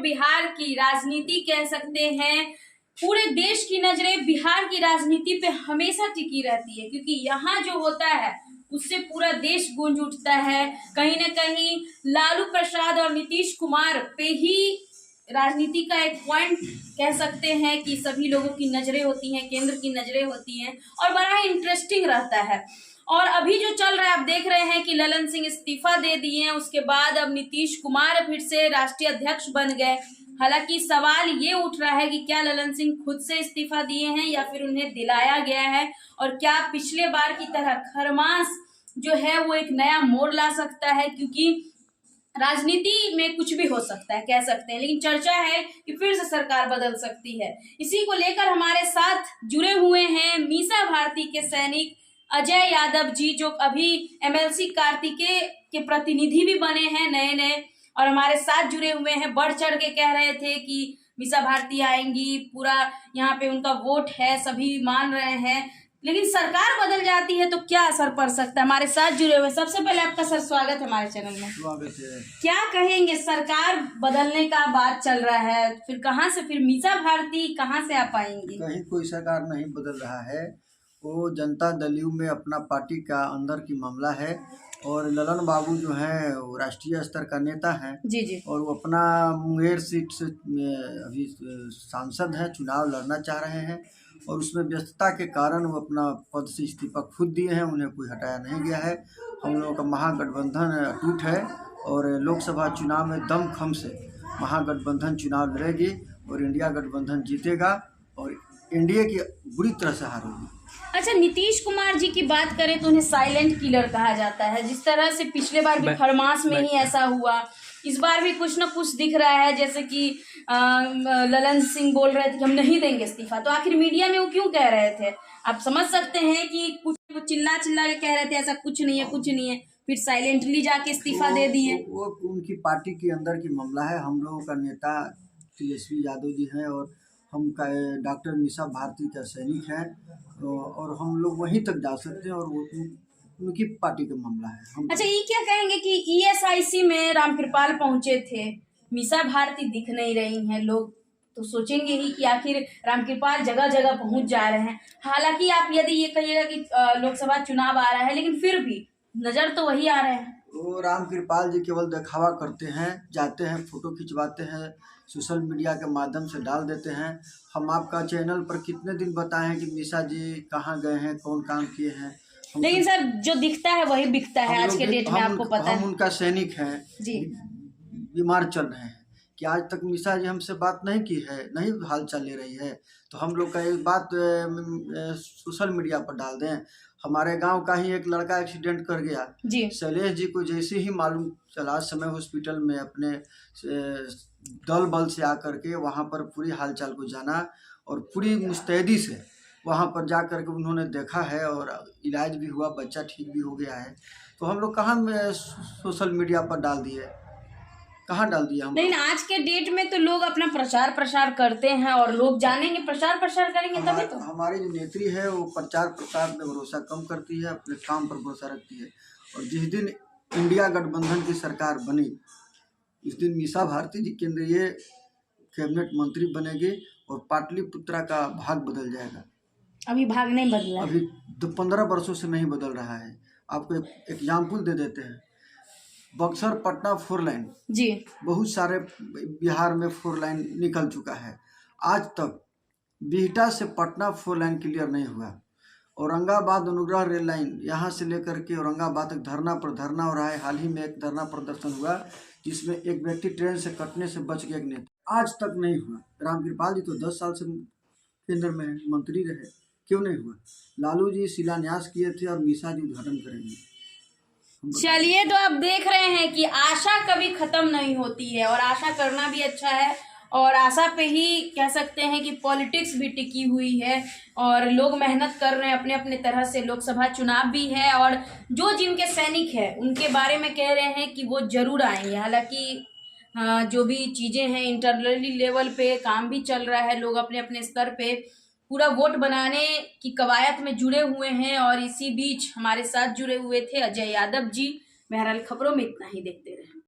बिहार की राजनीति कह सकते हैं, पूरे देश की नजरें बिहार की राजनीति पे हमेशा टिकी रहती है, क्योंकि यहाँ जो होता है उससे पूरा देश गूंज उठता है। कहीं न कहीं लालू प्रसाद और नीतीश कुमार पे ही राजनीति का एक पॉइंट कह सकते हैं कि सभी लोगों की नजरें होती हैं, केंद्र की नजरें होती हैं और बड़ा ही इंटरेस्टिंग रहता है। और अभी जो चल रहा है, आप देख रहे हैं कि ललन सिंह इस्तीफा दे दिए हैं, उसके बाद अब नीतीश कुमार फिर से राष्ट्रीय अध्यक्ष बन गए। हालांकि सवाल ये उठ रहा है कि क्या ललन सिंह खुद से इस्तीफा दिए हैं या फिर उन्हें दिलाया गया है, और क्या पिछले बार की तरह खरमास जो है वो एक नया मोड़ ला सकता है, क्योंकि राजनीति में कुछ भी हो सकता है कह सकते हैं, लेकिन चर्चा है कि फिर से सरकार बदल सकती है। इसी को लेकर हमारे साथ जुड़े हुए हैं मीसा भारती के सैनिक अजय यादव जी, जो अभी एमएलसी कार्तिकेय के प्रतिनिधि भी बने हैं नए नए, और हमारे साथ जुड़े हुए हैं। बढ़ चढ़ के कह रहे थे कि मीसा भारती आएंगी, पूरा यहाँ पे उनका वोट है, सभी मान रहे हैं, लेकिन सरकार बदल जाती है तो क्या असर पड़ सकता है। हमारे साथ जुड़े हुए, सबसे पहले आपका सर स्वागत है हमारे चैनल में। स्वागत है। क्या कहेंगे, सरकार बदलने का बात चल रहा है, फिर कहाँ से फिर मीसा भारती कहाँ से आप आएंगी? कहीं कोई सरकार नहीं बदल रहा है, वो जनता दल में अपना पार्टी का अंदर की मामला है। और ललन बाबू जो हैं वो राष्ट्रीय स्तर का नेता हैं जी जी, और वो अपना मुंगेर सीट से अभी सांसद हैं, चुनाव लड़ना चाह रहे हैं और उसमें व्यस्तता के कारण वो अपना पद से इस्तीफा खुद दिए हैं, उन्हें कोई हटाया नहीं गया है। हम लोगों का महागठबंधन अटूट है और लोकसभा चुनाव में दमखम से महागठबंधन चुनाव लड़ेगी और इंडिया गठबंधन जीतेगा और एनडीए की बुरी तरह से हार होगी। अच्छा, नीतीश कुमार जी की बात करें तो उन्हें साइलेंट किलर कहा जाता है। जिस तरह से पिछले बार भी खरमास में ही ऐसा हुआ, इस बार भी कुछ न कुछ दिख रहा है, जैसे कि ललन सिंह बोल रहे थे कि हम नहीं देंगे इस्तीफा, तो आखिर मीडिया में वो क्यों कह रहे थे? आप समझ सकते हैं कि कुछ चिल्ला चिल्ला के कह रहे थे ऐसा कुछ नहीं है, कुछ नहीं है, फिर साइलेंटली जाके इस्तीफा दे दिए। वो उनकी पार्टी के अंदर की मामला है। हम लोगों का नेता तेजस्वी यादव जी हैं और हम का डॉक्टर मीसा भारती का सैनिक हैं और हम लोग वहीं तक जा सकते हैं और वो उनकी पार्टी का मामला है। अच्छा, ये क्या कहेंगे कि ईएसआईसी में रामकृपाल पहुंचे थे, मीसा भारती दिख नहीं रही हैं, लोग तो सोचेंगे ही कि आखिर रामकृपाल जगह जगह पहुंच जा रहे हैं। हालांकि आप यदि ये कहिएगा कि लोकसभा चुनाव आ रहा है, लेकिन फिर भी नजर तो वही आ रहे हैं। वो रामकृपाल जी केवल दिखावा करते हैं, जाते हैं, फोटो खिंचवाते हैं, सोशल मीडिया के माध्यम से डाल देते हैं। हम आपका चैनल पर कितने दिन बताए हैं कि मीसा जी कहाँ गए हैं, कौन काम किए हैं, लेकिन सर जो दिखता है वही बिकता है आज के डेट में, आपको पता है। हम उनका सैनिक हैं जी, बीमार चल रहे हैं कि आज तक मीसा जी हमसे बात नहीं की है, नहीं हाल चाल ले रही है, तो हम लोग का एक बात सोशल मीडिया पर डाल दें। हमारे गांव का ही एक लड़का एक्सीडेंट कर गया जी, शैलेश जी को जैसे ही मालूम चला, समय हॉस्पिटल में अपने दल बल से आकर के वहाँ पर पूरी हालचाल को जाना और पूरी मुस्तैदी से वहाँ पर जा कर के उन्होंने देखा है और इलाज भी हुआ, बच्चा ठीक भी हो गया है। तो हम लोग कहाँ सोशल मीडिया पर डाल दिए, कहाँ डाल दिया हम? लेकिन आज के डेट में तो लोग अपना प्रचार करते हैं और लोग जानेंगे, प्रचार करेंगे तभी तो। हमारी जो नेत्री है वो प्रचार प्रसार में भरोसा कम करती है, अपने काम पर भरोसा रखती है। और जिस दिन इंडिया गठबंधन की सरकार बनी उस दिन मीसा भारती जी केंद्रीय कैबिनेट मंत्री बनेगी और पाटलिपुत्रा का भाग बदल जाएगा। अभी भाग नहीं बदला, अभी 15 वर्षों से नहीं बदल रहा है। आपको एक एग्जाम्पल दे देते हैं, बक्सर पटना 4 लाइन जी, बहुत सारे बिहार में 4 लाइन निकल चुका है, आज तक बिहटा से पटना 4 लाइन क्लियर नहीं हुआ। औरंगाबाद अनुग्रह रेल लाइन यहाँ से लेकर के औरंगाबाद तक धरना पर धरना हो रहा है। हाल ही में एक धरना प्रदर्शन हुआ जिसमें एक व्यक्ति ट्रेन से कटने से बच गया, एक नेता, आज तक नहीं हुआ। रामकृपाल जी तो 10 साल से केंद्र में मंत्री रहे, क्यों नहीं हुआ? लालू जी शिलान्यास किए थे और मीसा जी उद्घाटन करेंगे। चलिए, तो आप देख रहे हैं कि आशा कभी खत्म नहीं होती है और आशा करना भी अच्छा है, और आशा पे ही कह सकते हैं कि पॉलिटिक्स भी टिकी हुई है और लोग मेहनत कर रहे हैं अपने अपने तरह से। लोकसभा चुनाव भी है और जो जिनके सैनिक है उनके बारे में कह रहे हैं कि वो जरूर आएंगे। हालांकि जो भी चीज़ें हैं इंटरनली लेवल पे काम भी चल रहा है, लोग अपने अपने स्तर पे पूरा वोट बनाने की कवायद में जुड़े हुए हैं। और इसी बीच हमारे साथ जुड़े हुए थे अजय यादव जी। बहरहाल खबरों में इतना ही, देखते रहिए।